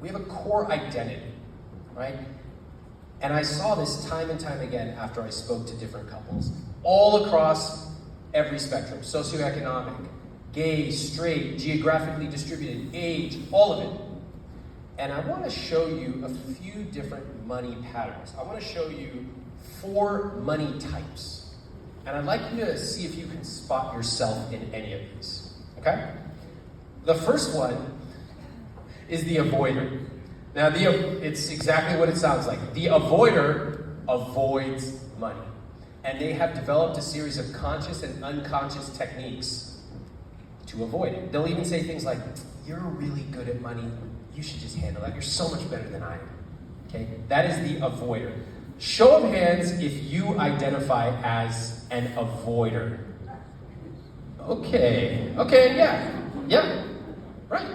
We have a core identity, right? And I saw this time and time again after I spoke to different couples, all across every spectrum, socioeconomic, gay, straight, geographically distributed, age, all of it. And I want to show you a few different money patterns. I want to show you 4 money types. And I'd like you to see if you can spot yourself in any of these, okay? The first one is the avoider. Now, it's exactly what it sounds like. The avoider avoids money. And they have developed a series of conscious and unconscious techniques to avoid it. They'll even say things like, "You're really good at money. You should just handle that. You're so much better than I am." Okay? That is the avoider. Show of hands if you identify as an avoider. Okay, yeah, right.